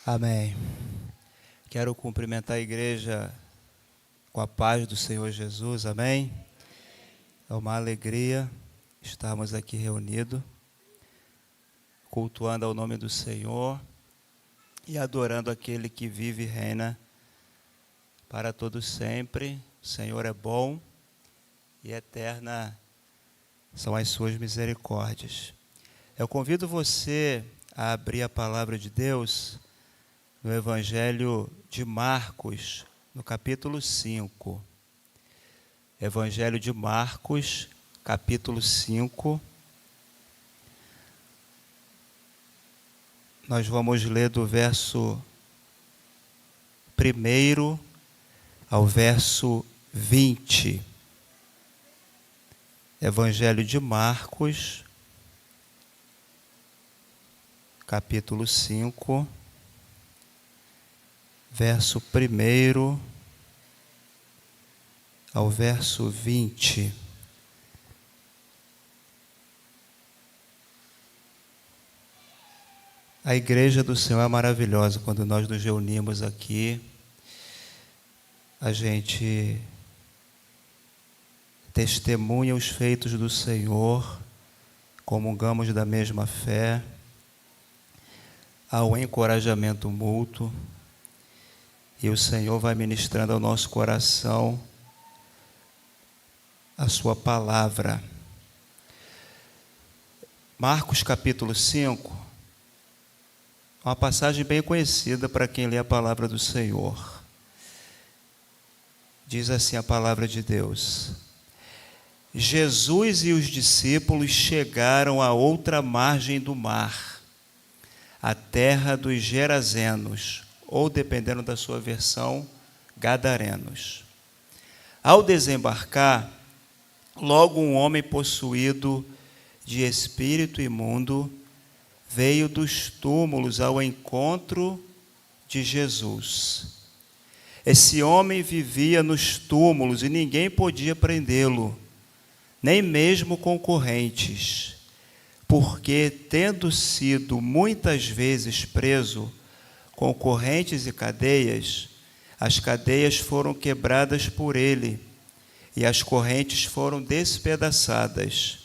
Amém. Quero cumprimentar a igreja com a paz do Senhor Jesus, amém? É uma alegria estarmos aqui reunidos, cultuando ao nome do Senhor e adorando aquele que vive e reina para todos sempre. O Senhor é bom e eterna são as suas misericórdias. Eu convido você a abrir a palavra de Deus no Evangelho de Marcos, no capítulo 5. Evangelho de Marcos, capítulo 5. Nós vamos ler do verso 1 ao verso 20. Evangelho de Marcos, capítulo 5. Verso 1 ao verso 20. A igreja do Senhor é maravilhosa. Quando nós nos reunimos aqui, a gente testemunha os feitos do Senhor, comungamos da mesma fé, há um encorajamento mútuo, e o Senhor vai ministrando ao nosso coração a sua palavra. Marcos capítulo 5, uma passagem bem conhecida para quem lê a palavra do Senhor. Diz assim a palavra de Deus: Jesus e os discípulos chegaram à outra margem do mar, a terra dos Gerazenos, ou, dependendo da sua versão, Gadarenos. Ao desembarcar, logo um homem possuído de espírito imundo veio dos túmulos ao encontro de Jesus. Esse homem vivia nos túmulos e ninguém podia prendê-lo, nem mesmo concorrentes, porque, tendo sido muitas vezes preso com correntes e cadeias, as cadeias foram quebradas por ele e as correntes foram despedaçadas,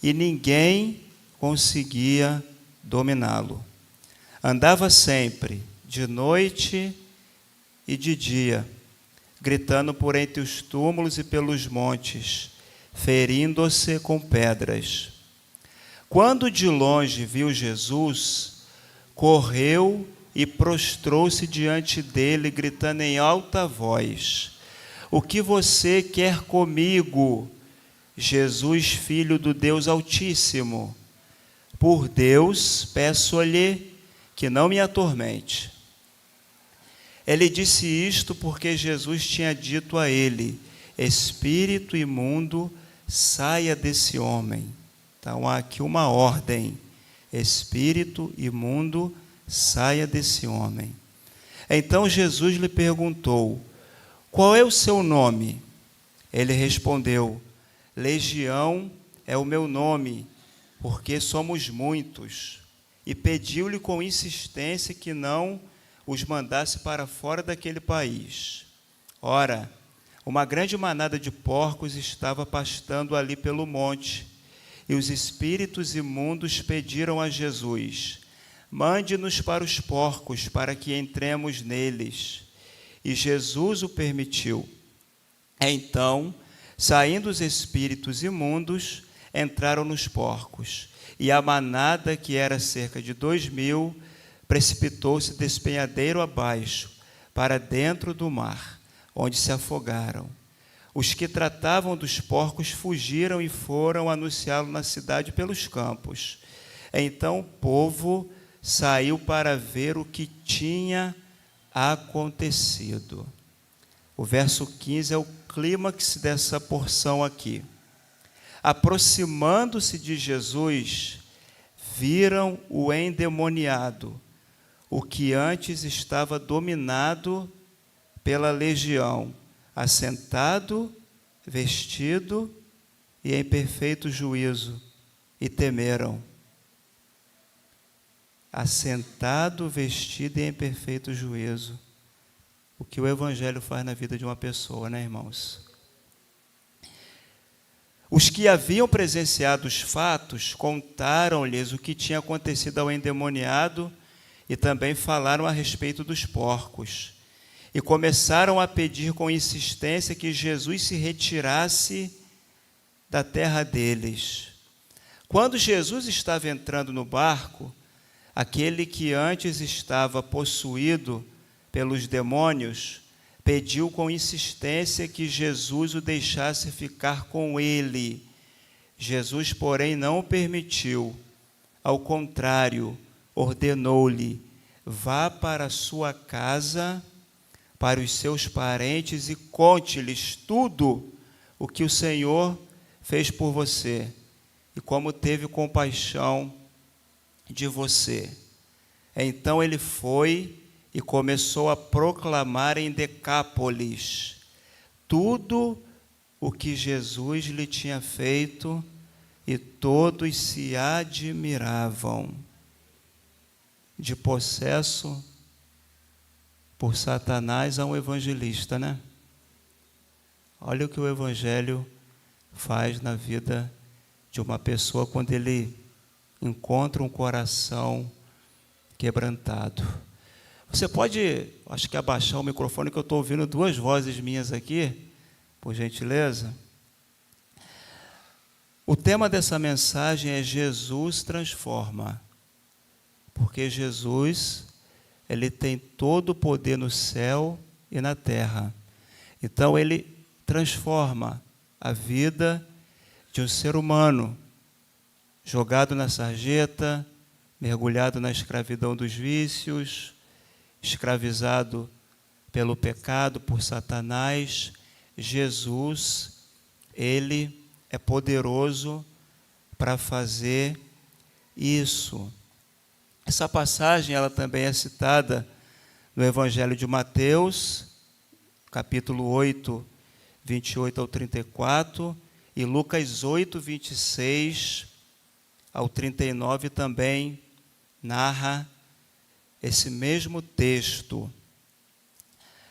e ninguém conseguia dominá-lo. Andava sempre, de noite e de dia, gritando por entre os túmulos e pelos montes, ferindo-se com pedras. Quando de longe viu Jesus, correu e prostrou-se diante dele, gritando em alta voz: O que você quer comigo, Jesus, Filho do Deus Altíssimo? Por Deus, peço-lhe que não me atormente. Ele disse isto porque Jesus tinha dito a ele: Espírito imundo, saia desse homem. Então há aqui uma ordem: espírito imundo, saia desse homem. Então Jesus lhe perguntou: Qual é o seu nome? Ele respondeu: Legião é o meu nome, porque somos muitos. E pediu-lhe com insistência que não os mandasse para fora daquele país. Ora, uma grande manada de porcos estava pastando ali pelo monte, e os espíritos imundos pediram a Jesus: Mande-nos para os porcos, para que entremos neles. E Jesus o permitiu. Então, saindo os espíritos imundos, entraram nos porcos, e a manada, que era cerca de 2.000, precipitou-se despenhadeiro abaixo, para dentro do mar, onde se afogaram. Os que tratavam dos porcos fugiram e foram anunciá-lo na cidade pelos campos. Então o povo saiu para ver o que tinha acontecido. O verso 15 é o clímax dessa porção aqui. Aproximando-se de Jesus, viram o endemoniado, o que antes estava dominado pela legião, assentado, vestido e em perfeito juízo, e temeram. assentado, vestido e em perfeito juízo. O que o Evangelho faz na vida de uma pessoa, né, irmãos? Os que haviam presenciado os fatos contaram-lhes o que tinha acontecido ao endemoniado e também falaram a respeito dos porcos. E começaram a pedir com insistência que Jesus se retirasse da terra deles. Quando Jesus estava entrando no barco, aquele que antes estava possuído pelos demônios pediu com insistência que Jesus o deixasse ficar com ele. Jesus, porém, não o permitiu. Ao contrário, ordenou-lhe: vá para a sua casa, para os seus parentes e conte-lhes tudo o que o Senhor fez por você e como teve compaixão de você. Então ele foi e começou a proclamar em Decápolis tudo o que Jesus lhe tinha feito, e todos se admiravam. De possesso por Satanás a um evangelista, né? Olha o que o Evangelho faz na vida de uma pessoa quando ele encontra um coração quebrantado. Você pode, acho que abaixar o microfone, que eu estou ouvindo duas vozes minhas aqui, por gentileza. O tema dessa mensagem é Jesus transforma, porque Jesus, ele tem todo o poder no céu e na terra. Então, ele transforma a vida de um ser humano jogado na sarjeta, mergulhado na escravidão dos vícios, escravizado pelo pecado, por Satanás. Jesus, ele é poderoso para fazer isso. Essa passagem, ela também é citada no Evangelho de Mateus, capítulo 8, 28 ao 34, e Lucas 8, 26 ao 39 também narra esse mesmo texto.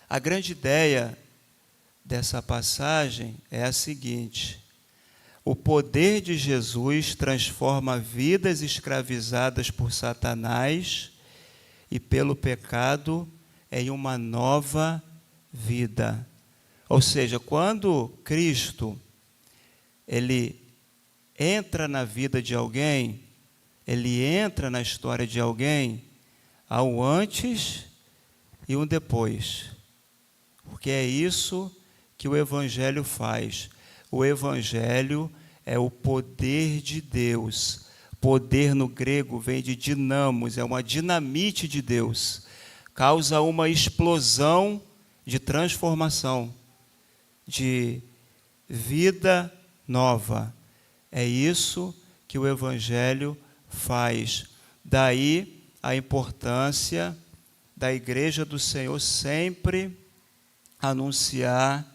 A grande ideia dessa passagem é a seguinte: o poder de Jesus transforma vidas escravizadas por Satanás e pelo pecado em uma nova vida. Ou seja, quando Cristo ele entra na vida de alguém, ele entra na história de alguém, há um antes e um depois. Porque é isso que o Evangelho faz. O Evangelho é o poder de Deus. Poder no grego vem de dinamos, é uma dinamite de Deus. Causa uma explosão de transformação, de vida nova. É isso que o Evangelho faz. Daí a importância da Igreja do Senhor sempre anunciar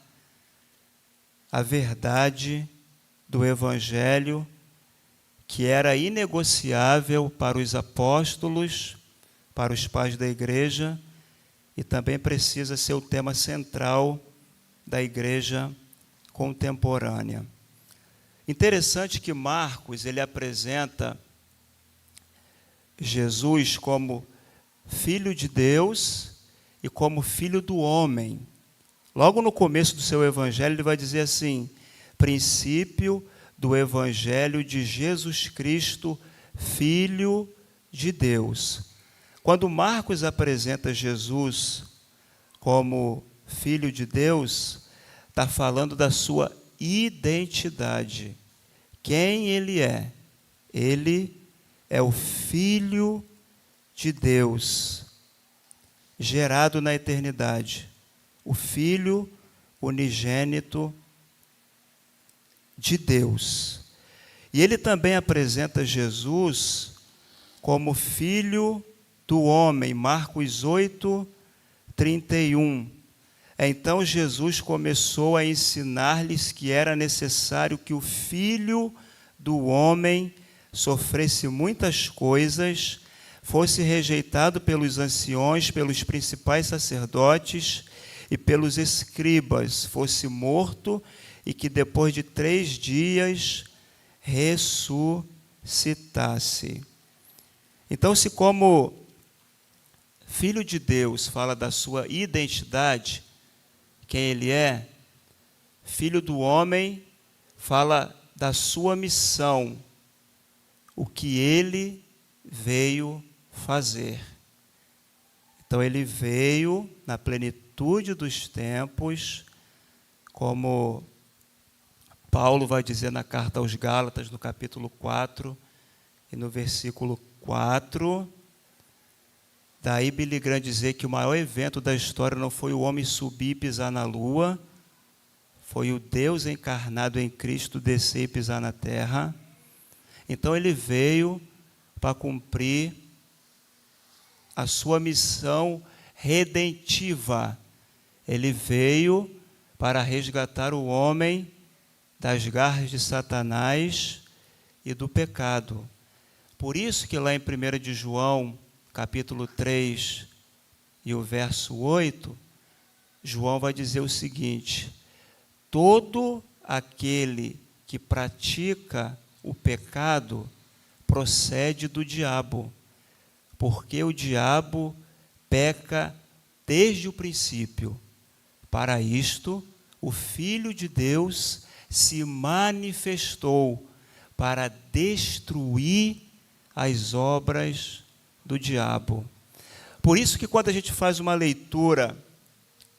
a verdade do Evangelho, que era inegociável para os apóstolos, para os pais da Igreja, e também precisa ser o tema central da Igreja contemporânea. Interessante que Marcos, ele apresenta Jesus como Filho de Deus e como Filho do homem. Logo no começo do seu Evangelho, ele vai dizer assim: princípio do Evangelho de Jesus Cristo, Filho de Deus. Quando Marcos apresenta Jesus como Filho de Deus, está falando da sua identidade. Quem ele é? Ele é o Filho de Deus, gerado na eternidade. O Filho unigênito de Deus. E ele também apresenta Jesus como Filho do homem, Marcos 8, 31. Então Jesus começou a ensinar-lhes que era necessário que o Filho do homem sofresse muitas coisas, fosse rejeitado pelos anciões, pelos principais sacerdotes e pelos escribas, fosse morto e que depois de 3 dias ressuscitasse. Então, se como Filho de Deus fala da sua identidade, quem ele é, Filho do homem fala da sua missão, o que ele veio fazer. Então ele veio na plenitude dos tempos, como Paulo vai dizer na carta aos Gálatas, no capítulo 4 e no versículo 4, daí Billy Graham dizer que o maior evento da história não foi o homem subir e pisar na lua, foi o Deus encarnado em Cristo descer e pisar na terra. Então ele veio para cumprir a sua missão redentiva. Ele veio para resgatar o homem das garras de Satanás e do pecado. Por isso que lá em 1 de João, capítulo 3 e o verso 8, João vai dizer o seguinte: todo aquele que pratica o pecado procede do diabo, porque o diabo peca desde o princípio. Para isto, o Filho de Deus se manifestou para destruir as obras do diabo. Por isso que quando a gente faz uma leitura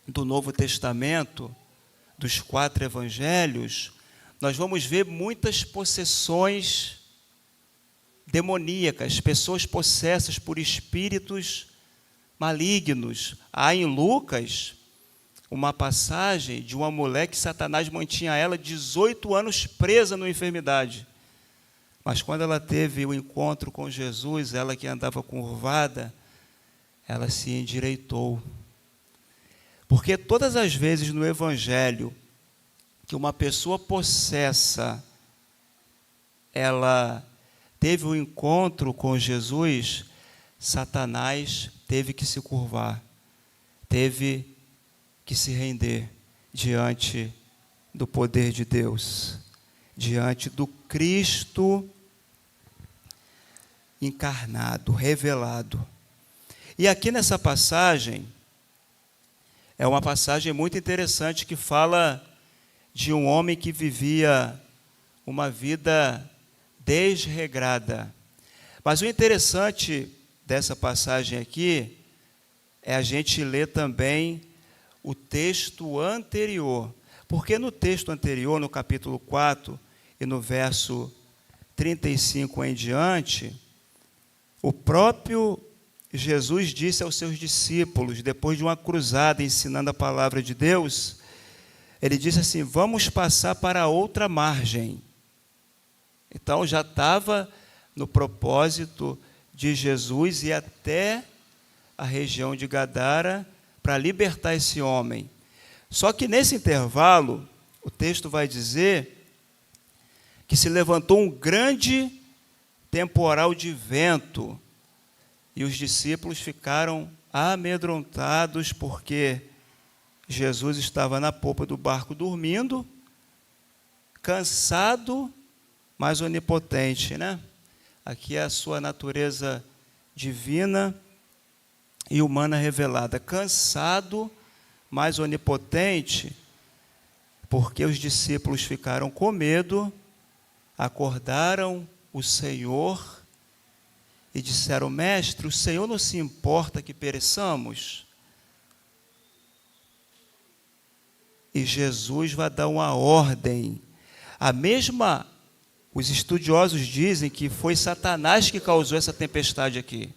do Novo Testamento, dos 4 evangelhos, nós vamos ver muitas possessões demoníacas, pessoas possessas por espíritos malignos. Há em Lucas uma passagem de uma mulher que Satanás mantinha ela 18 anos presa numa enfermidade. Mas quando ela teve o encontro com Jesus, ela que andava curvada, ela se endireitou. Porque todas as vezes no Evangelho que uma pessoa possessa, ela teve um encontro com Jesus, Satanás teve que se curvar, teve que se render diante do poder de Deus, diante do Cristo encarnado, revelado. E aqui nessa passagem, é uma passagem muito interessante que fala de um homem que vivia uma vida desregrada. Mas o interessante dessa passagem aqui é a gente ler também o texto anterior. Porque no texto anterior, no capítulo 4 e no verso 35 em diante, o próprio Jesus disse aos seus discípulos, depois de uma cruzada ensinando a palavra de Deus, ele disse assim: vamos passar para outra margem. Então já estava no propósito de Jesus ir até a região de Gadara para libertar esse homem. Só que nesse intervalo, o texto vai dizer que se levantou um grande temporal de vento e os discípulos ficaram amedrontados porque Jesus estava na popa do barco dormindo, cansado, mas onipotente, né? Aqui é a sua natureza divina e humana revelada. Cansado, mas onipotente, porque os discípulos ficaram com medo, acordaram o Senhor e disseram: mestre, o Senhor não se importa que pereçamos? E Jesus vai dar uma ordem. Os estudiosos dizem que foi Satanás que causou essa tempestade aqui.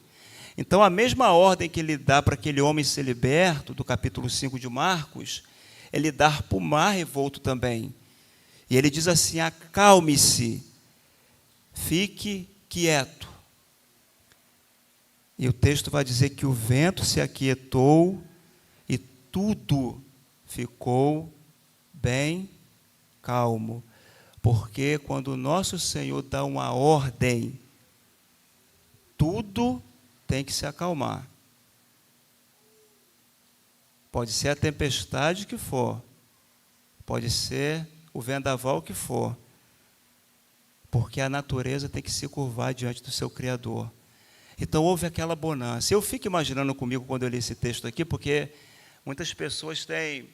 Então, a mesma ordem que ele dá para aquele homem ser liberto, do capítulo 5 de Marcos, ele dá para o mar revolto também. E ele diz assim: acalme-se, fique quieto. E o texto vai dizer que o vento se aquietou e tudo ficou bem calmo. Porque quando o nosso Senhor dá uma ordem, tudo tem que se acalmar. Pode ser a tempestade que for, pode ser o vendaval que for, porque a natureza tem que se curvar diante do seu Criador. Então houve aquela bonança. Eu fico imaginando comigo quando eu li esse texto aqui, porque muitas pessoas têm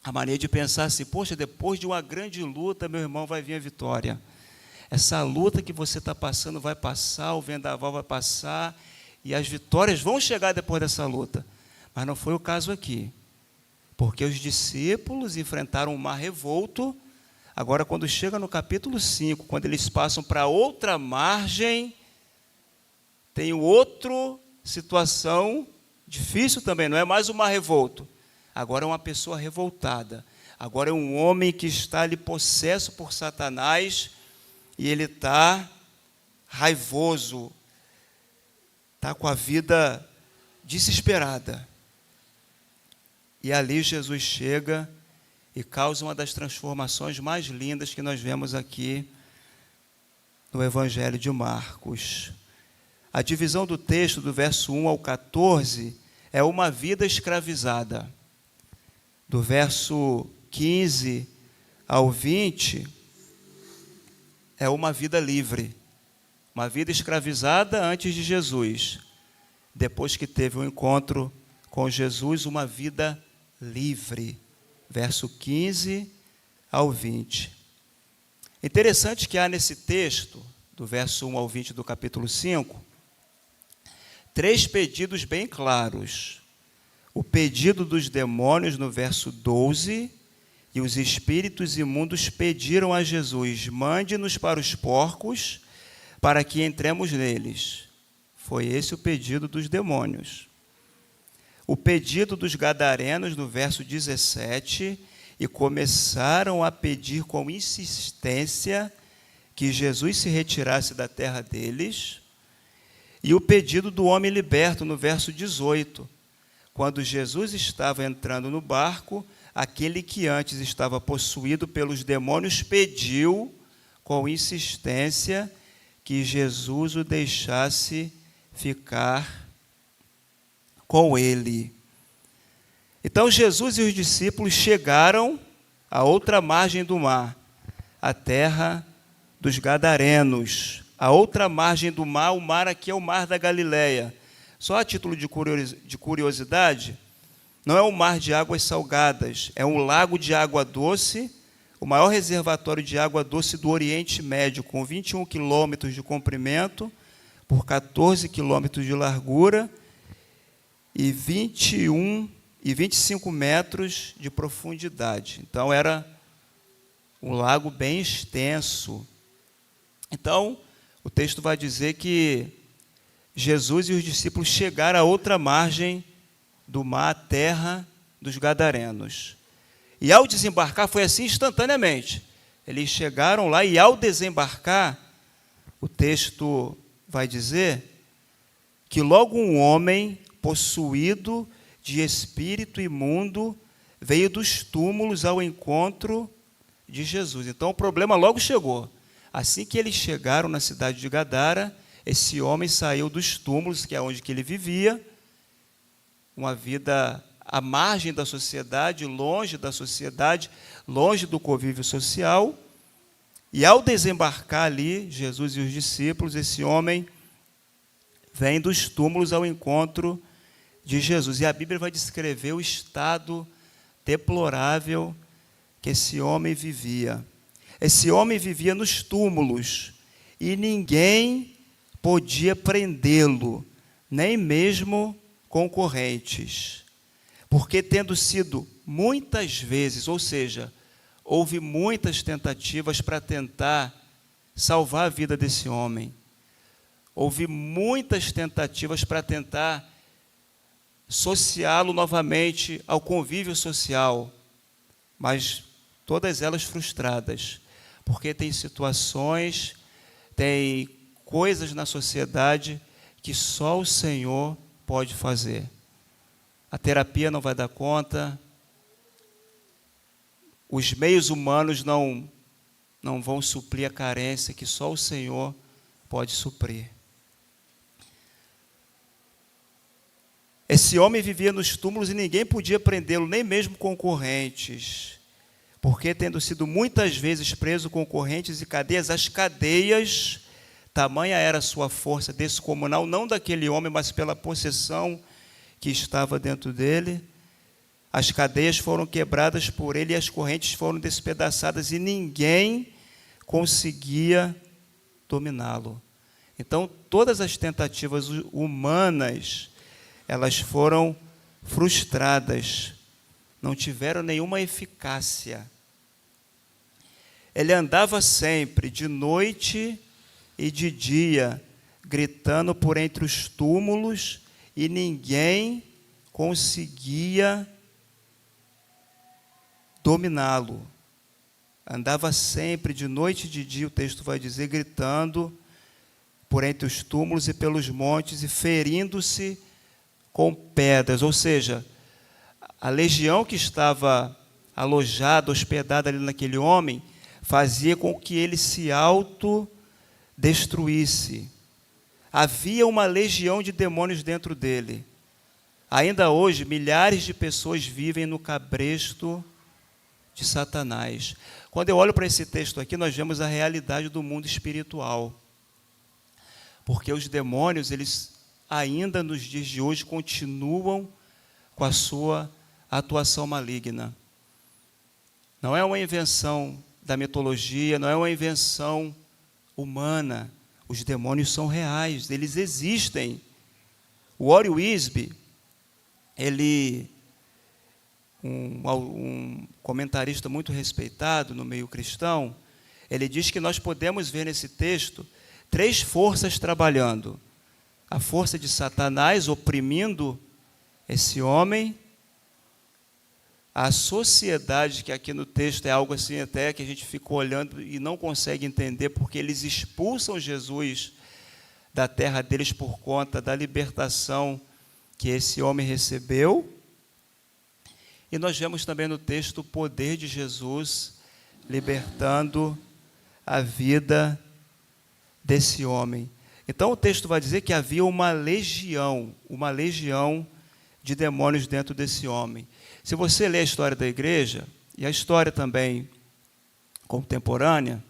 a mania de pensar assim: poxa, depois de uma grande luta, meu irmão, vai vir a vitória. Essa luta que você está passando vai passar, o vendaval vai passar, e as vitórias vão chegar depois dessa luta. Mas não foi o caso aqui, porque os discípulos enfrentaram um mar revolto. Agora, quando chega no capítulo 5, quando eles passam para outra margem, tem outra situação difícil também, não é mais um mar revolto. Agora é uma pessoa revoltada. Agora é um homem que está ali possesso por Satanás, e ele está raivoso, está com a vida desesperada. E ali Jesus chega e causa uma das transformações mais lindas que nós vemos aqui no Evangelho de Marcos. A divisão do texto, do verso 1 ao 14, é uma vida escravizada. Do verso 15 ao 20, é uma vida livre. Uma vida escravizada antes de Jesus. Depois que teve um encontro com Jesus, uma vida livre. Verso 15 ao 20. Interessante que há nesse texto, do verso 1 ao 20 do capítulo 5, 3 pedidos bem claros. O pedido dos demônios no verso 12, e os espíritos imundos pediram a Jesus: mande-nos para os porcos, para que entremos neles. Foi esse o pedido dos demônios. O pedido dos gadarenos no verso 17, e começaram a pedir com insistência que Jesus se retirasse da terra deles. E o pedido do homem liberto no verso 18, quando Jesus estava entrando no barco, aquele que antes estava possuído pelos demônios pediu com insistência que Jesus o deixasse ficar com ele. Então Jesus e os discípulos chegaram à outra margem do mar, a terra dos Gadarenos. A outra margem do mar, o mar aqui é o mar da Galileia. Só a título de curiosidade, não é um mar de águas salgadas, é um lago de água doce, o maior reservatório de água doce do Oriente Médio, com 21 quilômetros de comprimento, por 14 quilômetros de largura e 25 metros de profundidade. Então, era um lago bem extenso. Então, o texto vai dizer que Jesus e os discípulos chegaram a outra margem do mar, a terra dos Gadarenos. E ao desembarcar, foi assim instantaneamente. Eles chegaram lá e ao desembarcar, o texto vai dizer que logo um homem possuído de espírito imundo veio dos túmulos ao encontro de Jesus. Então o problema logo chegou. Assim que eles chegaram na cidade de Gadara, esse homem saiu dos túmulos, que é onde que ele vivia, uma vida à margem da sociedade, longe da sociedade, longe do convívio social. E ao desembarcar ali, Jesus e os discípulos, esse homem vem dos túmulos ao encontro de Jesus. E a Bíblia vai descrever o estado deplorável que esse homem vivia. Esse homem vivia nos túmulos e ninguém podia prendê-lo, nem mesmo concorrentes, porque tendo sido muitas vezes, ou seja, houve muitas tentativas para tentar salvar a vida desse homem, houve muitas tentativas para tentar associá-lo novamente ao convívio social, mas todas elas frustradas, porque tem situações, tem coisas na sociedade que só o Senhor pode fazer. A terapia não vai dar conta, os meios humanos não vão suprir a carência que só o Senhor pode suprir. Esse homem vivia nos túmulos e ninguém podia prendê-lo, nem mesmo concorrentes, porque, tendo sido muitas vezes preso com correntes e cadeias, as cadeias, tamanha era a sua força descomunal, não daquele homem, mas pela possessão que estava dentro dele, as cadeias foram quebradas por ele e as correntes foram despedaçadas e ninguém conseguia dominá-lo. Então, todas as tentativas humanas, elas foram frustradas, não tiveram nenhuma eficácia. Ele andava sempre, de noite e de dia, gritando por entre os túmulos, e ninguém conseguia dominá-lo. Andava sempre, de noite e de dia, o texto vai dizer, gritando por entre os túmulos e pelos montes, e ferindo-se com pedras. Ou seja, a legião que estava alojada, hospedada ali naquele homem, fazia com que ele se autodestruísse. Havia uma legião de demônios dentro dele. Ainda hoje, milhares de pessoas vivem no cabresto de Satanás. Quando eu olho para esse texto aqui, nós vemos a realidade do mundo espiritual. Porque os demônios, eles ainda nos dias de hoje continuam com a sua atuação maligna. Não é uma invenção da mitologia, não é uma invenção humana. Os demônios são reais, eles existem. O Warren Wiersbe, ele, um comentarista muito respeitado no meio cristão, ele diz que nós podemos ver nesse texto 3 forças trabalhando. A força de Satanás oprimindo esse homem, a sociedade, que aqui no texto é algo assim até que a gente fica olhando e não consegue entender, porque eles expulsam Jesus da terra deles por conta da libertação que esse homem recebeu. E nós vemos também no texto o poder de Jesus libertando a vida desse homem. Então o texto vai dizer que havia uma legião de demônios dentro desse homem. Se você ler a história da igreja, e a história também contemporânea,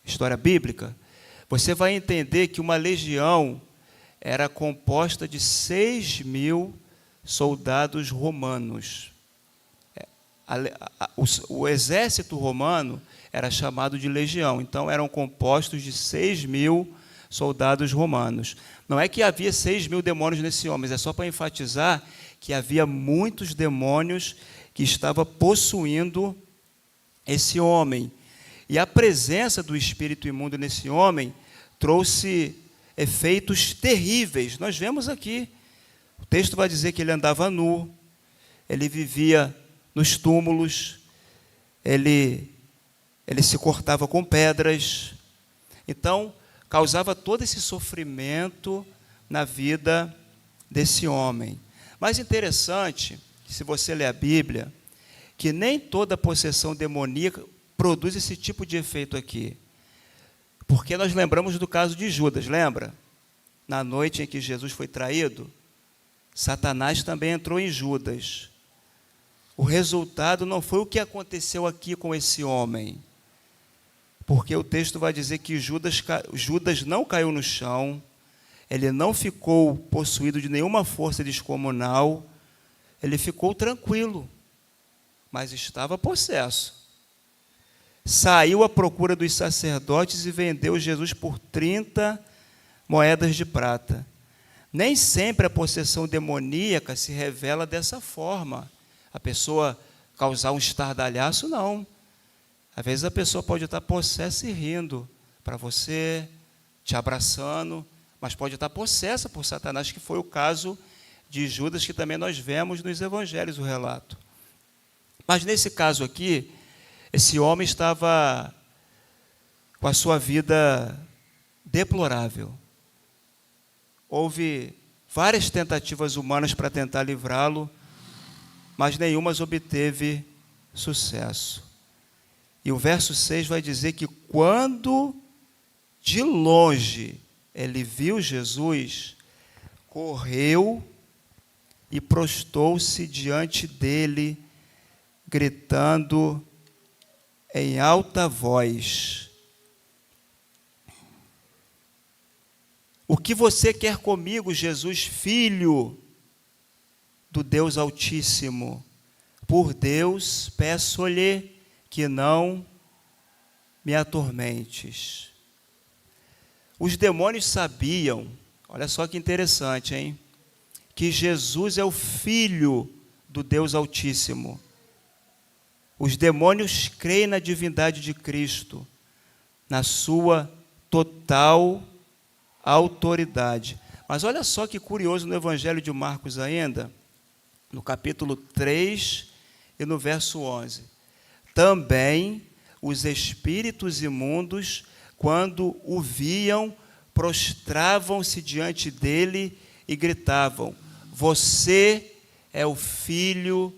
história bíblica, você vai entender que uma legião era composta de 6.000 soldados romanos. O exército romano era chamado de legião, então eram compostos de 6.000 soldados romanos. Não é que havia 6.000 demônios nesse homem, é só para enfatizar que havia muitos demônios que estavam possuindo esse homem. E a presença do espírito imundo nesse homem trouxe efeitos terríveis. Nós vemos aqui, o texto vai dizer que ele andava nu, ele vivia nos túmulos, ele se cortava com pedras. Então, causava todo esse sofrimento na vida desse homem. Mas interessante, se você ler a Bíblia, que nem toda possessão demoníaca produz esse tipo de efeito aqui. Porque nós lembramos do caso de Judas, lembra? Na noite em que Jesus foi traído, Satanás também entrou em Judas. O resultado não foi o que aconteceu aqui com esse homem. Porque o texto vai dizer que Judas não caiu no chão, ele não ficou possuído de nenhuma força descomunal, ele ficou tranquilo, mas estava possesso. Saiu à procura dos sacerdotes e vendeu Jesus por 30 moedas de prata. Nem sempre a possessão demoníaca se revela dessa forma. A pessoa causar um estardalhaço, não. Às vezes a pessoa pode estar possessa e rindo para você, te abraçando, mas pode estar possessa por Satanás, que foi o caso de Judas, que também nós vemos nos evangelhos o relato. Mas nesse caso aqui, esse homem estava com a sua vida deplorável. Houve várias tentativas humanas para tentar livrá-lo, mas nenhuma obteve sucesso. E o verso 6 vai dizer que quando de longe ele viu Jesus, correu e prostou-se diante dele, gritando em alta voz: o que você quer comigo, Jesus, filho do Deus Altíssimo? Por Deus, peço-lhe que não me atormentes. Os demônios sabiam, olha só que interessante, hein? Que Jesus é o Filho do Deus Altíssimo. Os demônios creem na divindade de Cristo, na sua total autoridade. Mas olha só que curioso no Evangelho de Marcos ainda, no capítulo 3 e no verso 11. Também os espíritos imundos, quando o viam, prostravam-se diante dele e gritavam: você é o Filho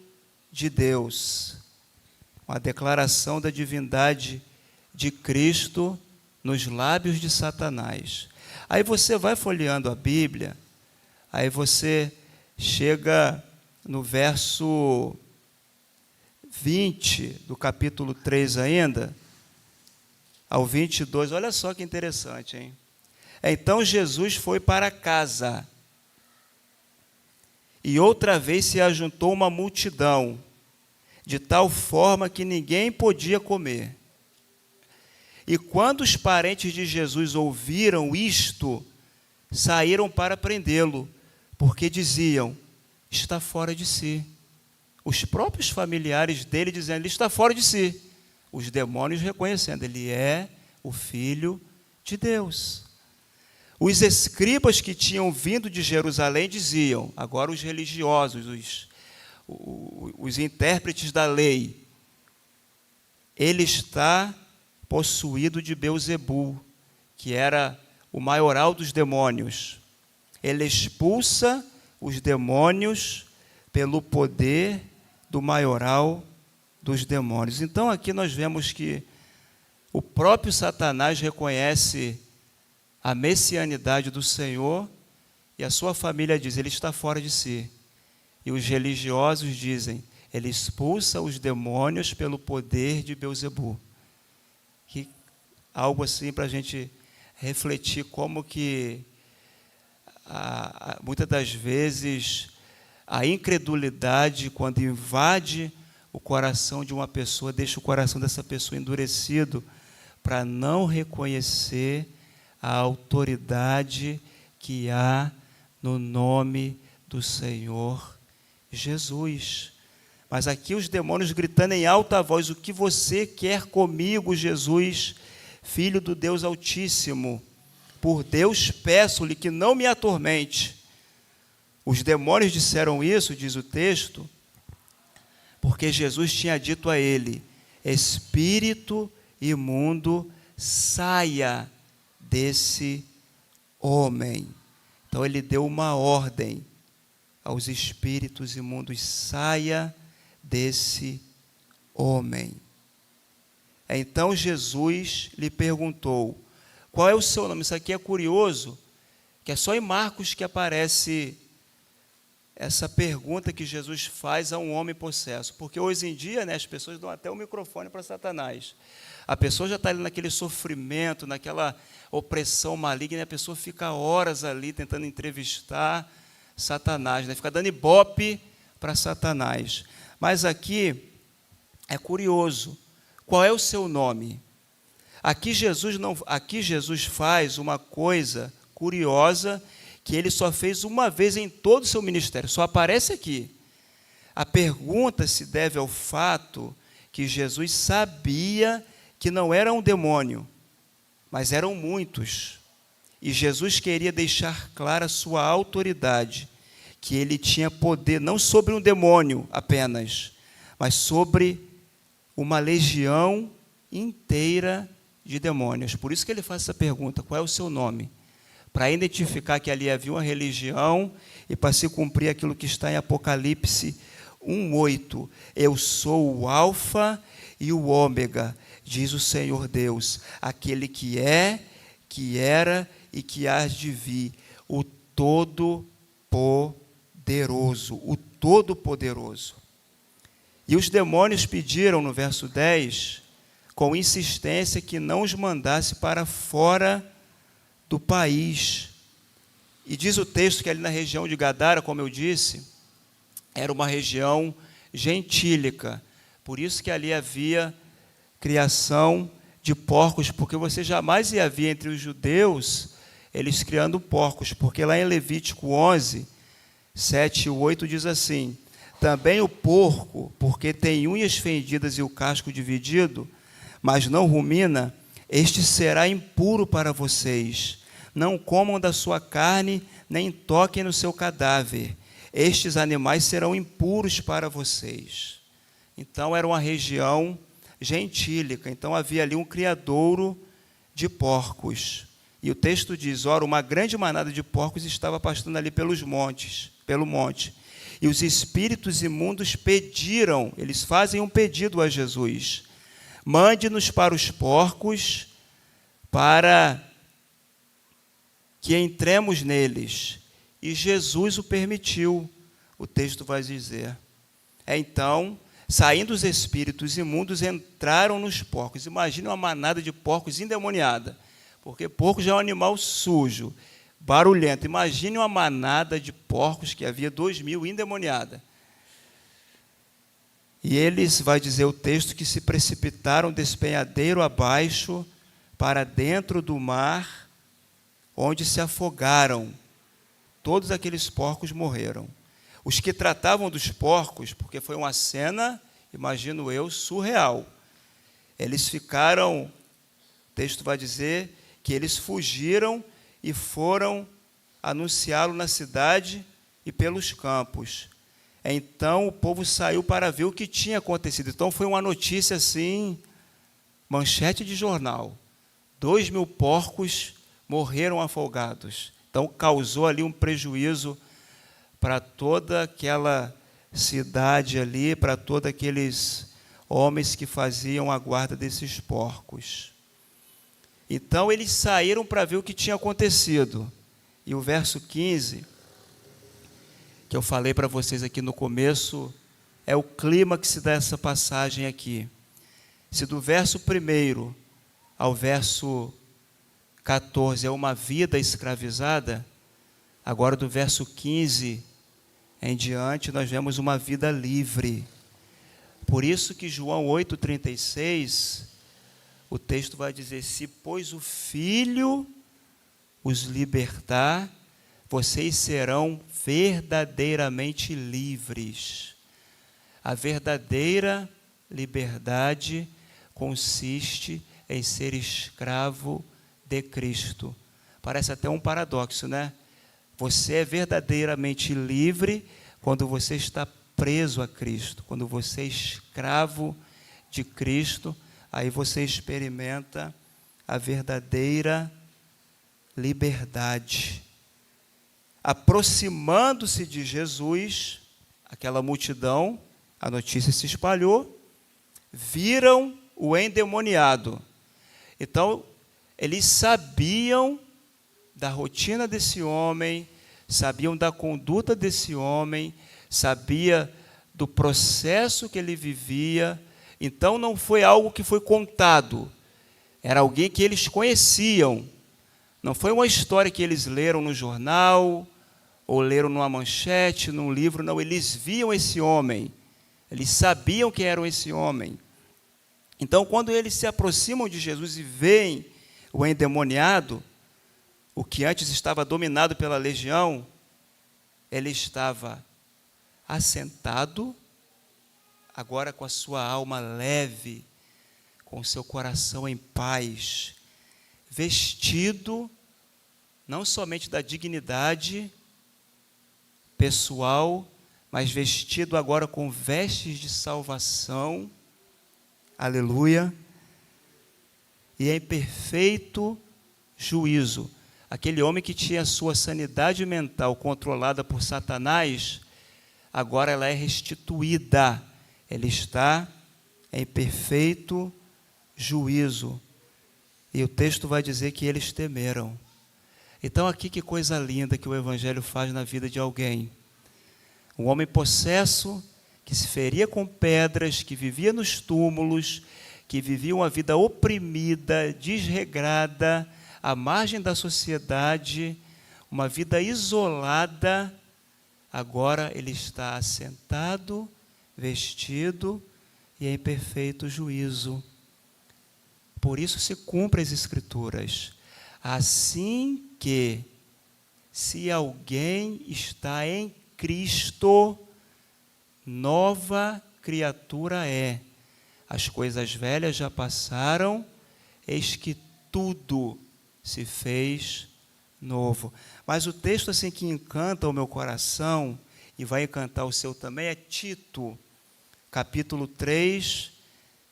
de Deus. Uma declaração da divindade de Cristo nos lábios de Satanás. Aí você vai folheando a Bíblia, aí você chega no verso 20 do capítulo 3 ainda, ao 22, olha só que interessante, hein? Então Jesus foi para casa, e outra vez se ajuntou uma multidão, de tal forma que ninguém podia comer. E quando os parentes de Jesus ouviram isto, saíram para prendê-lo, porque diziam: está fora de si. Os próprios familiares dele dizendo: ele está fora de si. Os demônios reconhecendo: ele é o Filho de Deus. Os escribas que tinham vindo de Jerusalém diziam, agora os religiosos, os intérpretes da lei: ele está possuído de Belzebu, que era o maioral dos demônios. Ele expulsa os demônios pelo poder do maioral dos demônios. Então aqui nós vemos que o próprio Satanás reconhece a messianidade do Senhor e a sua família diz: ele está fora de si. E os religiosos dizem: ele expulsa os demônios pelo poder de Belzebu. Que algo assim para a gente refletir como que muitas das vezes a incredulidade, quando invade o coração de uma pessoa, deixa o coração dessa pessoa endurecido para não reconhecer a autoridade que há no nome do Senhor Jesus. Mas aqui os demônios gritando em alta voz: o que você quer comigo, Jesus, Filho do Deus Altíssimo? Por Deus, peço-lhe que não me atormente. Os demônios disseram isso, diz o texto, porque Jesus tinha dito a ele: espírito imundo, saia desse homem. Então ele deu uma ordem aos espíritos imundos: saia desse homem. Então Jesus lhe perguntou: qual é o seu nome? Isso aqui é curioso, que é só em Marcos que aparece essa pergunta que Jesus faz a um homem possesso. Porque hoje em dia, as pessoas dão até o microfone para Satanás. A pessoa já está ali naquele sofrimento, naquela opressão maligna, e a pessoa fica horas ali tentando entrevistar Satanás, fica dando ibope para Satanás. Mas aqui é curioso: qual é o seu nome? Aqui Jesus faz uma coisa curiosa que ele só fez uma vez em todo o seu ministério, só aparece aqui. A pergunta se deve ao fato que Jesus sabia que não era um demônio, mas eram muitos. E Jesus queria deixar clara a sua autoridade, que ele tinha poder não sobre um demônio apenas, mas sobre uma legião inteira de demônios. Por isso que ele faz essa pergunta: qual é o seu nome? Para identificar que ali havia uma religião e para se cumprir aquilo que está em Apocalipse 1:8. Eu sou o Alfa e o Ômega, diz o Senhor Deus, aquele que é, que era e que há de vir, o Todo-Poderoso. poderoso, o Todo-Poderoso. E os demônios pediram, no verso 10, com insistência, que não os mandasse para fora do país. E diz o texto que ali na região de Gadara, como eu disse, era uma região gentílica. Por isso que ali havia criação de porcos, porque você jamais ia ver entre os judeus eles criando porcos, porque lá em Levítico 11, 7 e 8 diz assim: também o porco, porque tem unhas fendidas e o casco dividido, mas não rumina, este será impuro para vocês. Não comam da sua carne, nem toquem no seu cadáver. Estes animais serão impuros para vocês. Então era uma região gentílica, então havia ali um criadouro de porcos. E o texto diz: ora, uma grande manada de porcos estava pastando ali pelo monte. E os espíritos imundos pediram, eles fazem um pedido a Jesus: mande-nos para os porcos, para que entremos neles. E Jesus o permitiu, o texto vai dizer. Então, saindo os espíritos imundos, entraram nos porcos. Imagine uma manada de porcos endemoniada, porque porco já é um animal sujo, barulhento. Imagine uma manada de porcos, que havia 2.000 endemoniada. E eles, vai dizer o texto, que se precipitaram despenhadeiro abaixo para dentro do mar, onde se afogaram. Todos aqueles porcos morreram. Os que tratavam dos porcos, porque foi uma cena, imagino eu, surreal. Eles ficaram, o texto vai dizer, que eles fugiram e foram anunciá-lo na cidade e pelos campos. Então o povo saiu para ver o que tinha acontecido. Então foi uma notícia assim, manchete de jornal: 2.000 porcos morreram afogados. Então causou ali um prejuízo para toda aquela cidade ali, para todos aqueles homens que faziam a guarda desses porcos. Então eles saíram para ver o que tinha acontecido. E o verso 15, que eu falei para vocês aqui no começo, é o clímax dessa passagem aqui. Se do verso 1 ao verso 14 é uma vida escravizada, agora do verso 15 em diante nós vemos uma vida livre. Por isso que João 8,36, o texto vai dizer: se pois o Filho os libertar, vocês serão verdadeiramente livres. A verdadeira liberdade consiste em ser escravo de Cristo. Parece até um paradoxo, né? Você é verdadeiramente livre quando você está preso a Cristo. Quando você é escravo de Cristo, aí você experimenta a verdadeira liberdade. Aproximando-se de Jesus, aquela multidão, a notícia se espalhou, viram o endemoniado. Então, eles sabiam da rotina desse homem, sabiam da conduta desse homem, sabia do processo que ele vivia. Então não foi algo que foi contado, era alguém que eles conheciam. Não foi uma história que eles leram no jornal, ou leram numa manchete, num livro, não. Eles viam esse homem, eles sabiam quem era esse homem. Então, quando eles se aproximam de Jesus e veem o endemoniado, o que antes estava dominado pela legião, ele estava assentado, agora com a sua alma leve, com o seu coração em paz, vestido não somente da dignidade pessoal, mas vestido agora com vestes de salvação, aleluia, e em perfeito juízo. Aquele homem que tinha sua sanidade mental controlada por Satanás, agora ela é restituída. Ele está em perfeito juízo. E o texto vai dizer que eles temeram. Então aqui que coisa linda que o Evangelho faz na vida de alguém. Um homem possesso, que se feria com pedras, que vivia nos túmulos, que vivia uma vida oprimida, desregrada, à margem da sociedade, uma vida isolada. Agora ele está assentado, vestido e em perfeito juízo. Por isso se cumprem as Escrituras. Assim que, se alguém está em Cristo, nova criatura é. As coisas velhas já passaram, eis que tudo se fez novo. Mas o texto assim que encanta o meu coração, e vai encantar o seu também, é Tito, capítulo 3,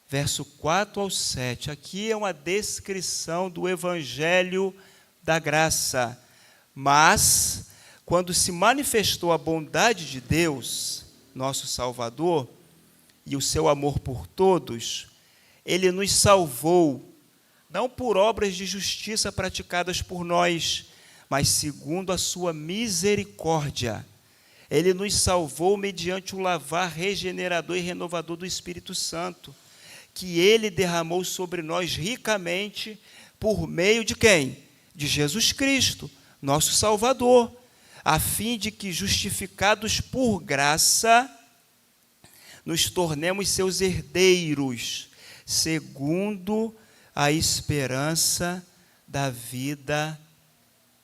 verso 4 ao 7. Aqui é uma descrição do Evangelho da graça. Mas, quando se manifestou a bondade de Deus, nosso Salvador, e o seu amor por todos, ele nos salvou, não por obras de justiça praticadas por nós, mas segundo a sua misericórdia. Ele nos salvou mediante o lavar regenerador e renovador do Espírito Santo, que ele derramou sobre nós ricamente por meio de quem? De Jesus Cristo, nosso Salvador, a fim de que, justificados por graça, nos tornemos seus herdeiros, segundo a esperança da vida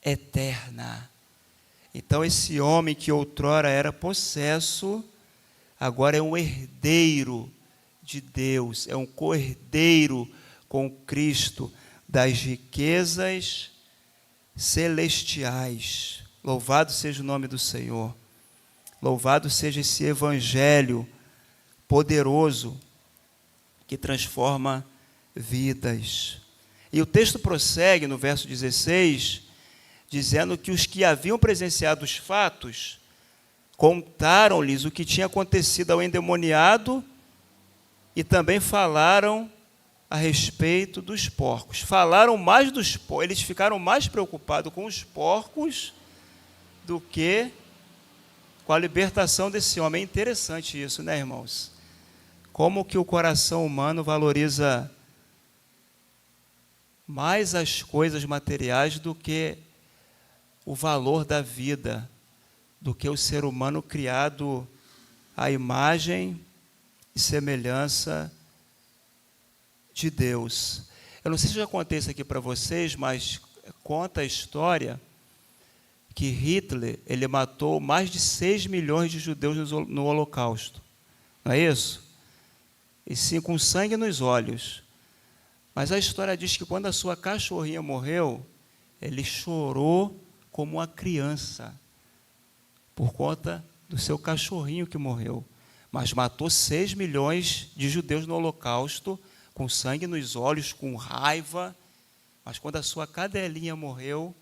eterna. Então, esse homem que outrora era possesso, agora é um herdeiro de Deus, é um co-herdeiro com Cristo das riquezas celestiais. Louvado seja o nome do Senhor. Louvado seja esse evangelho poderoso que transforma vidas. E o texto prossegue no verso 16, dizendo que os que haviam presenciado os fatos contaram-lhes o que tinha acontecido ao endemoniado e também falaram a respeito dos porcos. Falaram mais dos porcos, eles ficaram mais preocupados com os porcos do que com a libertação desse homem. É interessante isso, né, irmãos? Como que o coração humano valoriza mais as coisas materiais do que o valor da vida, do que o ser humano criado à imagem e semelhança de Deus. Eu não sei se eu já contei isso aqui para vocês, mas conta a história que Hitler, ele matou mais de 6 milhões de judeus no Holocausto. Não é isso? E sim, com sangue nos olhos. Mas a história diz que quando a sua cachorrinha morreu, ele chorou como uma criança, por conta do seu cachorrinho que morreu. Mas matou 6 milhões de judeus no Holocausto, com sangue nos olhos, com raiva. Mas quando a sua cadelinha morreu,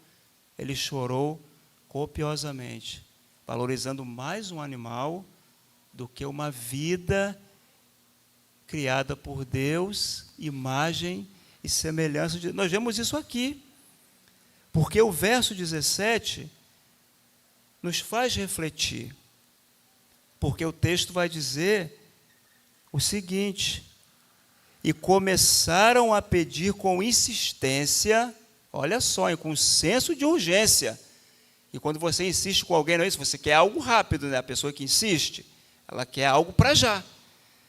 ele chorou copiosamente, valorizando mais um animal do que uma vida criada por Deus, imagem e semelhança de... Nós vemos isso aqui, porque o verso 17 nos faz refletir, porque o texto vai dizer o seguinte: e começaram a pedir com insistência, olha só, com senso de urgência. E quando você insiste com alguém, não é isso? Você quer algo rápido, né? A pessoa que insiste, ela quer algo para já.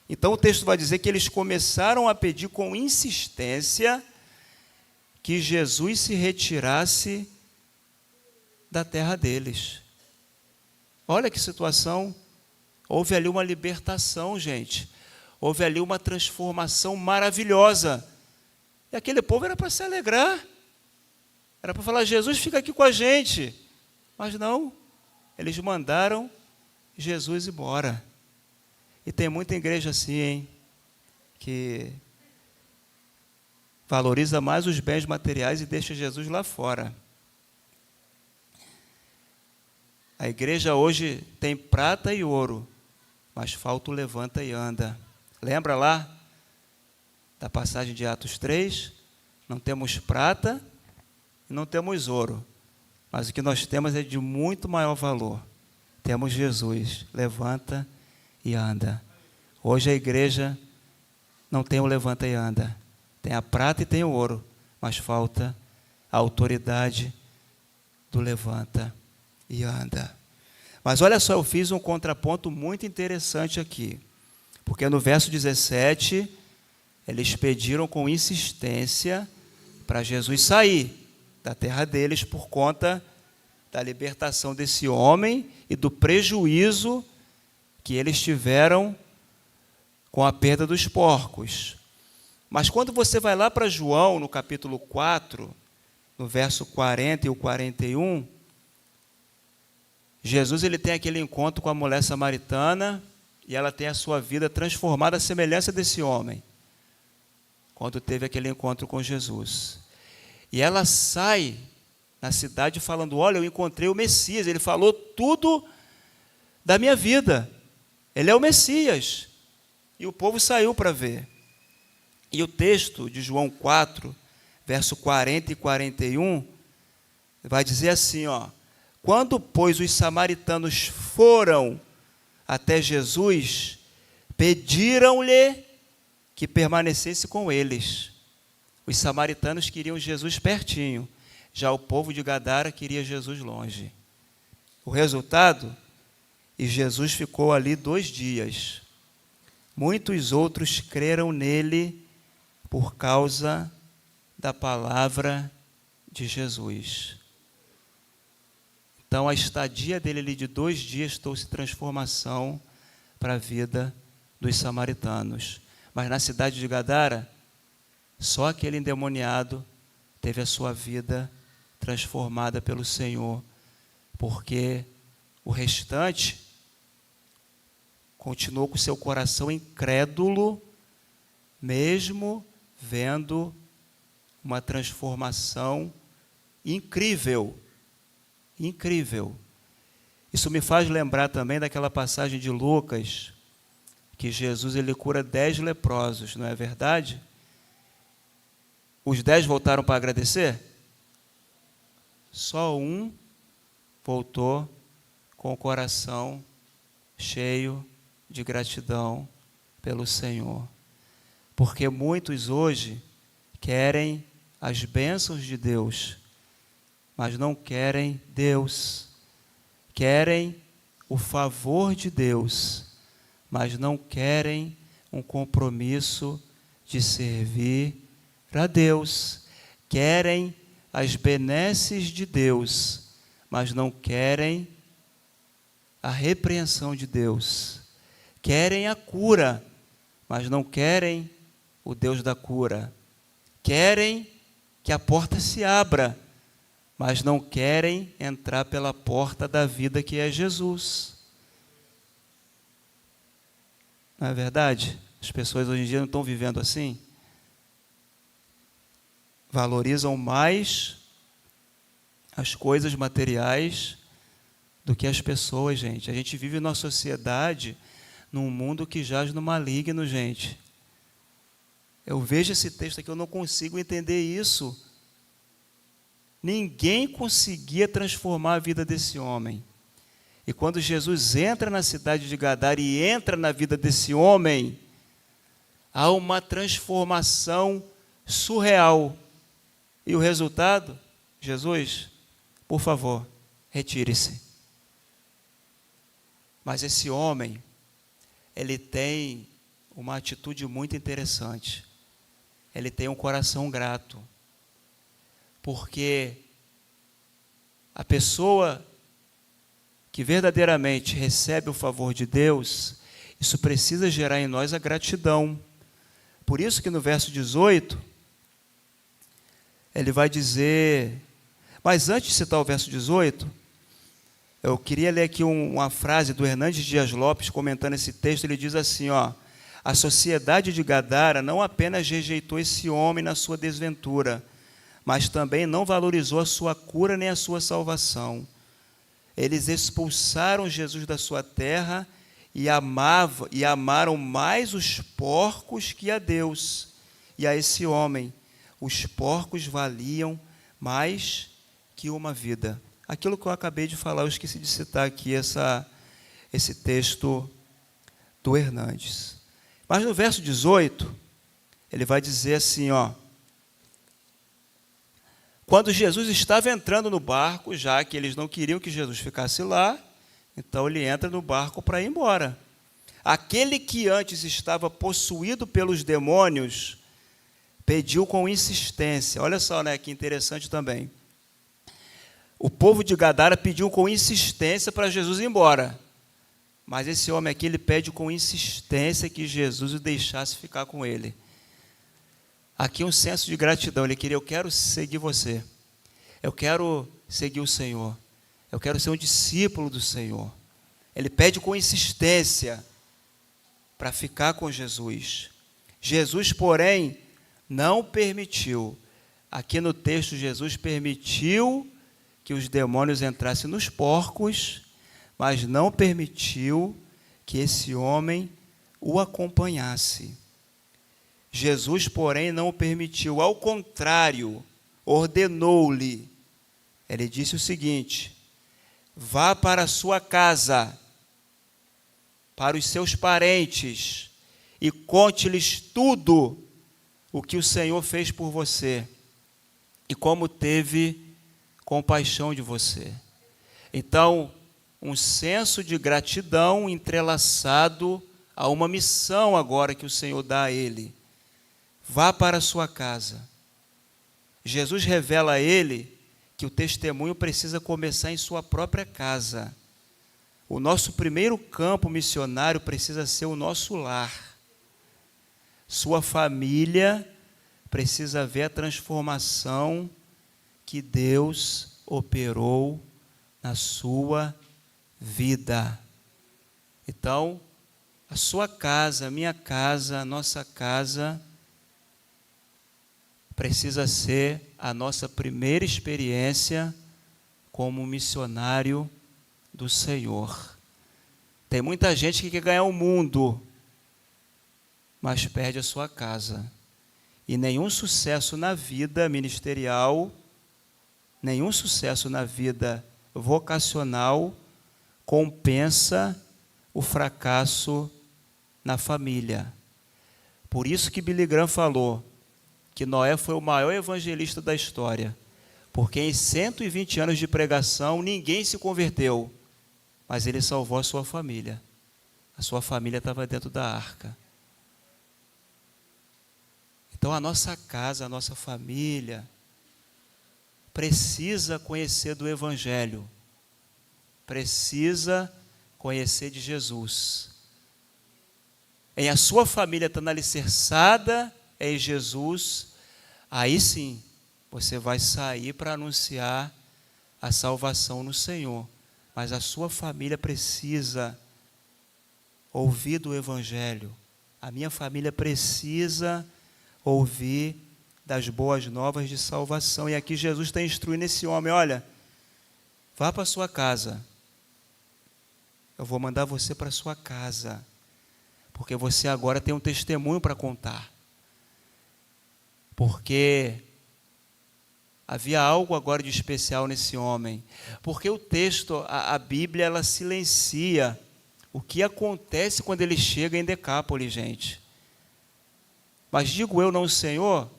Então o texto vai dizer que eles começaram a pedir com insistência que Jesus se retirasse da terra deles. Olha que situação. Houve ali uma libertação, gente. Houve ali uma transformação maravilhosa. E aquele povo era para se alegrar. Era para falar: Jesus, fica aqui com a gente. Mas não, eles mandaram Jesus embora. E tem muita igreja assim, hein, que valoriza mais os bens materiais e deixa Jesus lá fora. A igreja hoje tem prata e ouro, mas falta o levanta e anda. Lembra lá da passagem de Atos 3? Não temos prata e não temos ouro, mas o que nós temos é de muito maior valor. temos Jesus, levanta e anda. Hoje a igreja não tem o levanta e anda, tem a prata e tem o ouro, mas falta a autoridade do levanta e anda. Mas olha só, eu fiz um contraponto muito interessante aqui, porque no verso 17, eles pediram com insistência para Jesus sair da terra deles por conta da libertação desse homem e do prejuízo que eles tiveram com a perda dos porcos. Mas quando você vai lá para João, no capítulo 4, no verso 40 e o 41, Jesus ele tem aquele encontro com a mulher samaritana e ela tem a sua vida transformada à semelhança desse homem, quando teve aquele encontro com Jesus. E ela sai na cidade falando, olha, eu encontrei o Messias, ele falou tudo da minha vida, ele é o Messias. E o povo saiu para ver. E o texto de João 4, verso 40 e 41, vai dizer assim, ó, quando, pois, os samaritanos foram até Jesus, pediram-lhe que permanecesse com eles. Os samaritanos queriam Jesus pertinho, já o povo de Gadara queria Jesus longe. O resultado? E Jesus ficou ali 2 dias. Muitos outros creram nele por causa da palavra de Jesus. Então, a estadia dele ali de 2 dias trouxe transformação para a vida dos samaritanos. Mas na cidade de Gadara, só aquele endemoniado teve a sua vida transformada pelo Senhor, porque o restante continuou com seu coração incrédulo, mesmo vendo uma transformação incrível. Incrível. Isso me faz lembrar também daquela passagem de Lucas, que Jesus ele cura 10 leprosos, não é verdade? Os 10 voltaram para agradecer? Só um voltou com o coração cheio de gratidão pelo Senhor. Porque muitos hoje querem as bênçãos de Deus, mas não querem Deus. Querem o favor de Deus, mas não querem um compromisso de servir a Deus. Querem as benesses de Deus, mas não querem a repreensão de Deus. Querem a cura, mas não querem o Deus da cura. Querem que a porta se abra, mas não querem entrar pela porta da vida que é Jesus. Não é verdade? As pessoas hoje em dia não estão vivendo assim? Valorizam mais as coisas materiais do que as pessoas, gente. A gente vive numa sociedade, num mundo que jaz no maligno, gente. Eu vejo esse texto aqui, eu não consigo entender isso. Ninguém conseguia transformar a vida desse homem. E quando Jesus entra na cidade de Gadara e entra na vida desse homem, há uma transformação surreal. E o resultado? Jesus, por favor, retire-se. Mas esse homem, ele tem uma atitude muito interessante. Ele tem um coração grato. Porque a pessoa que verdadeiramente recebe o favor de Deus, isso precisa gerar em nós a gratidão. Por isso que no verso 18, ele vai dizer... Mas antes de citar o verso 18, eu queria ler aqui uma frase do Hernandes Dias Lopes, comentando esse texto. Ele diz assim, ó, a sociedade de Gadara não apenas rejeitou esse homem na sua desventura, mas também não valorizou a sua cura nem a sua salvação. Eles expulsaram Jesus da sua terra e amaram mais os porcos que a Deus e a esse homem. Os porcos valiam mais que uma vida. Aquilo que eu acabei de falar, eu esqueci de citar aqui essa esse texto do Hernandes. Mas no verso 18, ele vai dizer assim, ó: quando Jesus estava entrando no barco, já que eles não queriam que Jesus ficasse lá, então ele entra no barco para ir embora. Aquele que antes estava possuído pelos demônios pediu com insistência. Olha só, né, que interessante também. O povo de Gadara pediu com insistência para Jesus ir embora. Mas esse homem aqui, ele pede com insistência que Jesus o deixasse ficar com ele. Aqui um senso de gratidão. Ele queria: eu quero seguir você. Eu quero seguir o Senhor. Eu quero ser um discípulo do Senhor. Ele pede com insistência para ficar com Jesus. Jesus, porém, não permitiu. Aqui no texto, Jesus permitiu que os demônios entrassem nos porcos, mas não permitiu que esse homem o acompanhasse. Jesus, porém, não o permitiu. Ao contrário, ordenou-lhe. Ele disse o seguinte: vá para a sua casa, para os seus parentes, e conte-lhes tudo o que o Senhor fez por você e como teve compaixão de você. Então, um senso de gratidão entrelaçado a uma missão agora que o Senhor dá a ele. Vá para a sua casa. Jesus revela a ele que o testemunho precisa começar em sua própria casa. O nosso primeiro campo missionário precisa ser o nosso lar. Sua família precisa ver a transformação que Deus operou na sua vida. Então, a sua casa, a minha casa, a nossa casa precisa ser a nossa primeira experiência como missionário do Senhor. Tem muita gente que quer ganhar o mundo, mas perde a sua casa. E nenhum sucesso na vida ministerial, nenhum sucesso na vida vocacional compensa o fracasso na família. Por isso que Billy Graham falou que Noé foi o maior evangelista da história, porque em 120 anos de pregação ninguém se converteu, mas ele salvou a sua família. A sua família estava dentro da arca. Então a nossa casa, a nossa família precisa conhecer do Evangelho, precisa conhecer de Jesus. Em a sua família estando alicerçada em Jesus, aí sim você vai sair para anunciar a salvação no Senhor. Mas a sua família precisa ouvir do Evangelho. A minha família precisa ouvir das boas novas de salvação. E aqui Jesus está instruindo esse homem: olha, vá para a sua casa. Eu vou mandar você para a sua casa, porque você agora tem um testemunho para contar. Porque havia algo agora de especial nesse homem. Porque o texto, a Bíblia, ela silencia o que acontece quando ele chega em Decápolis, gente. Mas digo eu, não o Senhor,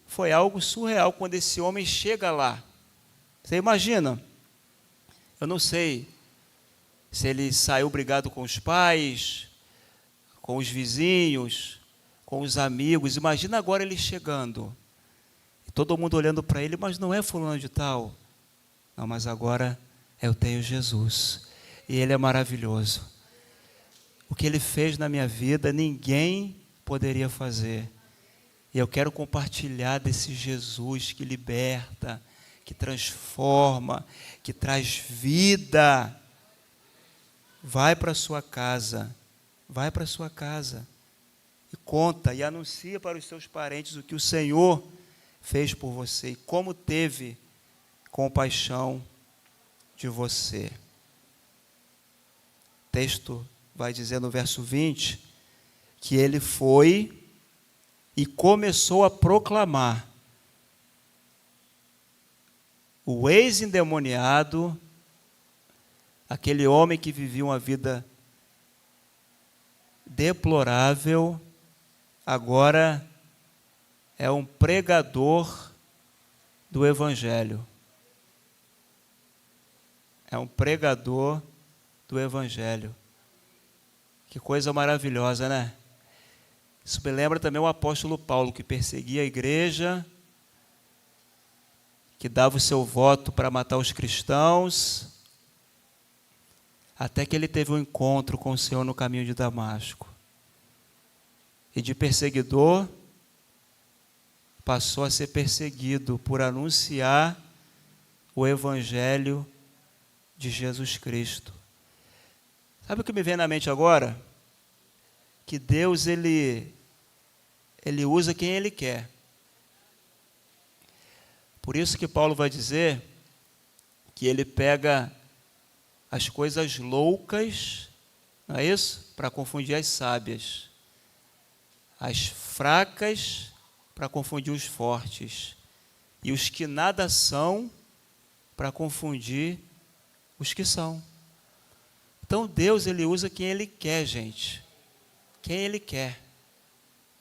foi algo surreal quando esse homem chega lá. Você imagina? Eu não sei se ele saiu brigado com os pais, com os vizinhos, com os amigos. Imagina agora ele chegando. E todo mundo olhando para ele: mas não é fulano de tal. Não, mas agora eu tenho Jesus. E ele é maravilhoso. O que ele fez na minha vida, ninguém poderia fazer. E eu quero compartilhar desse Jesus que liberta, que transforma, que traz vida. Vai para a sua casa, vai para a sua casa e conta e anuncia para os seus parentes o que o Senhor fez por você e como teve compaixão de você. O texto vai dizer no verso 20 que ele foi e começou a proclamar. O ex-endemoniado, aquele homem que vivia uma vida deplorável, agora é um pregador do Evangelho. É um pregador do Evangelho. Que coisa maravilhosa, né? Isso me lembra também o apóstolo Paulo, que perseguia a igreja, que dava o seu voto para matar os cristãos, até que ele teve um encontro com o Senhor no caminho de Damasco. E de perseguidor, passou a ser perseguido por anunciar o Evangelho de Jesus Cristo. Sabe o que me vem na mente agora? Que Deus, Ele usa quem Ele quer. Por isso que Paulo vai dizer que Ele pega as coisas loucas, não é isso? Para confundir as sábias. As fracas para confundir os fortes. E os que nada são para confundir os que são. Então Deus, Ele usa quem Ele quer, gente. Quem Ele quer.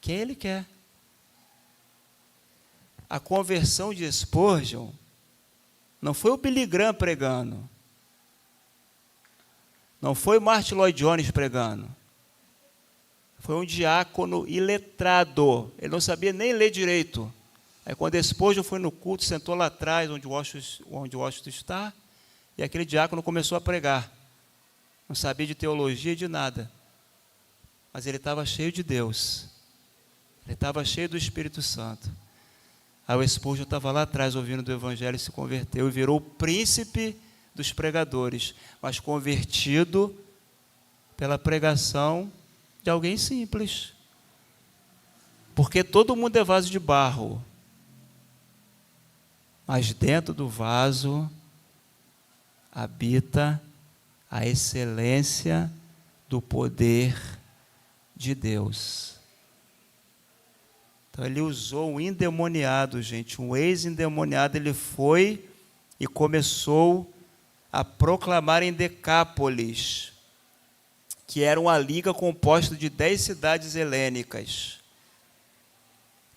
Quem Ele quer. A conversão de Spurgeon não foi o Billy Graham pregando. Não foi o Martin Lloyd Jones pregando. Foi um diácono iletrado. Ele não sabia nem ler direito. Aí quando Spurgeon foi no culto, sentou lá atrás, onde Washington está, e aquele diácono começou a pregar. Não sabia de teologia e de nada. Mas ele estava cheio de Deus. Ele estava cheio do Espírito Santo. Aí o Spurgeon estava lá atrás ouvindo do Evangelho e se converteu e virou o príncipe dos pregadores, mas convertido pela pregação de alguém simples. Porque todo mundo é vaso de barro, mas dentro do vaso habita a excelência do poder de Deus. Então ele usou um endemoniado, gente, um ex-endemoniado. Ele foi e começou a proclamar em Decápolis, que era uma liga composta de 10 cidades helênicas,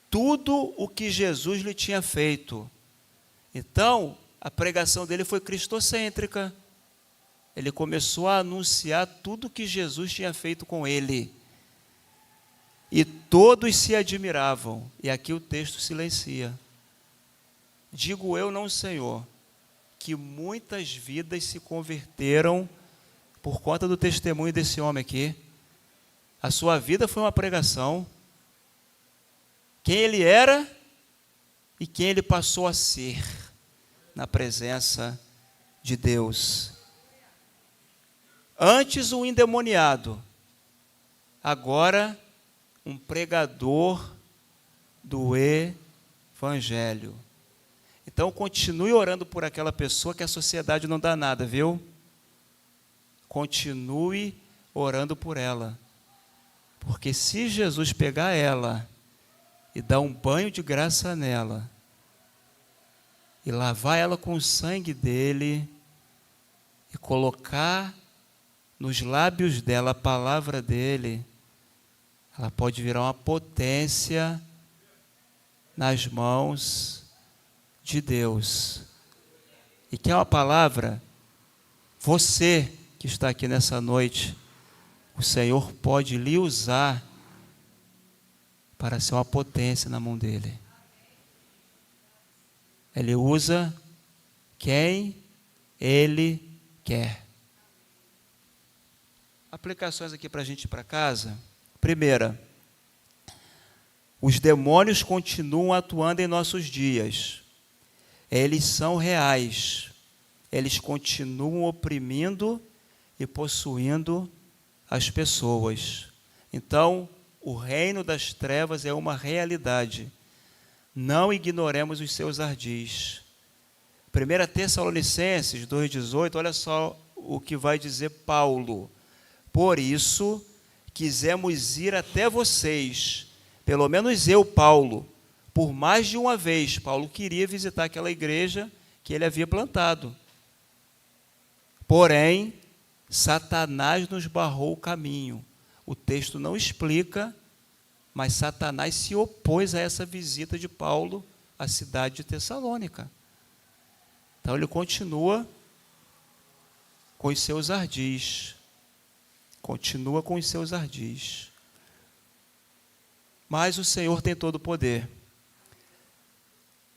tudo o que Jesus lhe tinha feito. Então, a pregação dele foi cristocêntrica. Ele começou a anunciar tudo o que Jesus tinha feito com ele. E todos se admiravam. E aqui o texto silencia. Digo eu, não, Senhor, que muitas vidas se converteram por conta do testemunho desse homem aqui. A sua vida foi uma pregação. Quem ele era e quem ele passou a ser na presença de Deus. Antes um endemoniado, agora um pregador do Evangelho. Então continue orando por aquela pessoa, que a sociedade não dá nada, viu? Continue orando por ela. Porque se Jesus pegar ela e dar um banho de graça nela, e lavar ela com o sangue dele, e colocar nos lábios dela a palavra dele, ela pode virar uma potência nas mãos de Deus. E que é uma palavra, você que está aqui nessa noite, o Senhor pode lhe usar para ser uma potência na mão dele. Ele usa quem ele quer. Aplicações aqui para a gente ir para casa. Primeira, os demônios continuam atuando em nossos dias. Eles são reais. Eles continuam oprimindo e possuindo as pessoas. Então, o reino das trevas é uma realidade. Não ignoremos os seus ardis. 1 Tessalonicenses 2,18, olha só o que vai dizer Paulo. Por isso, quisemos ir até vocês, pelo menos eu, Paulo, por mais de uma vez. Paulo queria visitar aquela igreja que ele havia plantado. Porém, Satanás nos barrou o caminho. O texto não explica, mas Satanás se opôs a essa visita de Paulo à cidade de Tessalônica. Então ele continua com os seus ardis. Continua com os seus ardis. Mas o Senhor tem todo o poder.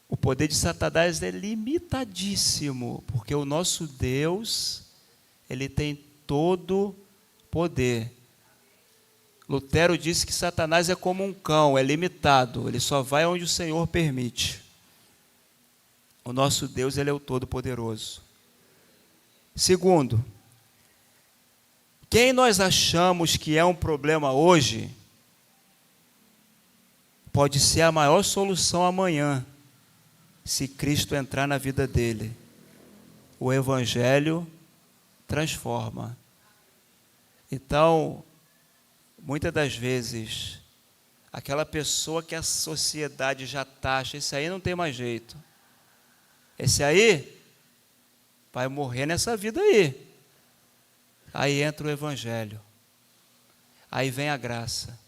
O poder de Satanás é limitadíssimo, porque o nosso Deus, ele tem todo poder. Lutero disse que Satanás é como um cão, é limitado, ele só vai onde o Senhor permite. O nosso Deus, ele é o Todo-Poderoso. Segundo, quem nós achamos que é um problema hoje, pode ser a maior solução amanhã, se Cristo entrar na vida dele. O Evangelho transforma. Então, muitas das vezes, aquela pessoa que a sociedade já taxa, esse aí não tem mais jeito. Esse aí vai morrer nessa vida aí. Aí entra o Evangelho. Aí vem a graça.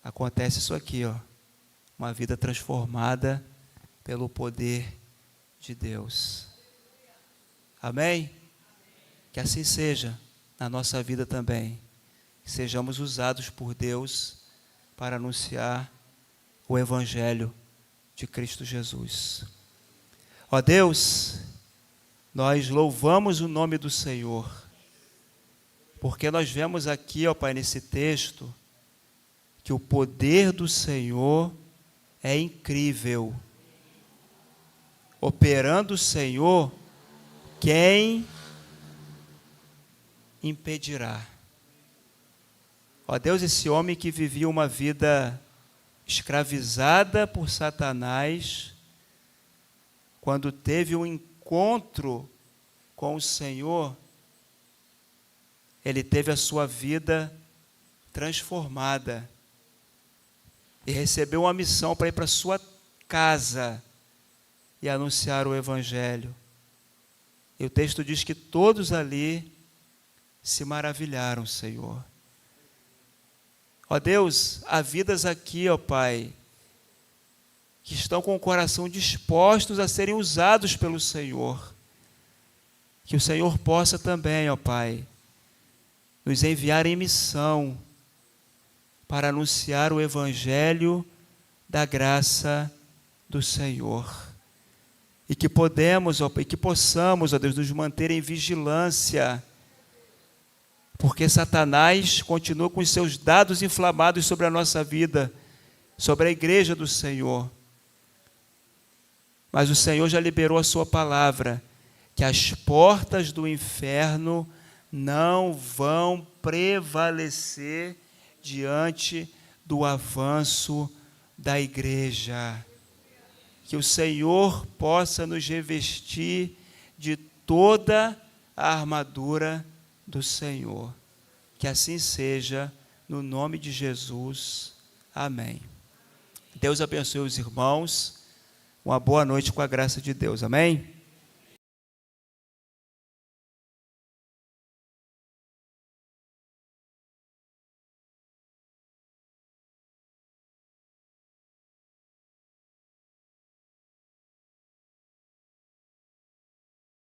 Acontece isso aqui, ó. Uma vida transformada pelo poder de Deus. Amém? Que assim seja na nossa vida também. Que sejamos usados por Deus para anunciar o Evangelho de Cristo Jesus. Ó Deus, nós louvamos o nome do Senhor, porque nós vemos aqui, ó Pai, nesse texto, que o poder do Senhor é incrível. Operando o Senhor, quem impedirá? Ó Deus, esse homem que vivia uma vida escravizada por Satanás, quando teve um encontro com o Senhor, ele teve a sua vida transformada e recebeu uma missão para ir para a sua casa e anunciar o Evangelho. E o texto diz que todos ali se maravilharam, Senhor. Ó Deus, há vidas aqui, ó Pai, que estão com o coração dispostos a serem usados pelo Senhor. Que o Senhor possa também, ó Pai, nos enviar em missão para anunciar o Evangelho da graça do Senhor. E que possamos, ó Deus, nos manter em vigilância, porque Satanás continua com os seus dados inflamados sobre a nossa vida, sobre a igreja do Senhor. Mas o Senhor já liberou a sua palavra, que as portas do inferno não vão prevalecer diante do avanço da igreja. Que o Senhor possa nos revestir de toda a armadura do Senhor. Que assim seja, no nome de Jesus. Amém. Deus abençoe os irmãos. Uma boa noite com a graça de Deus. Amém?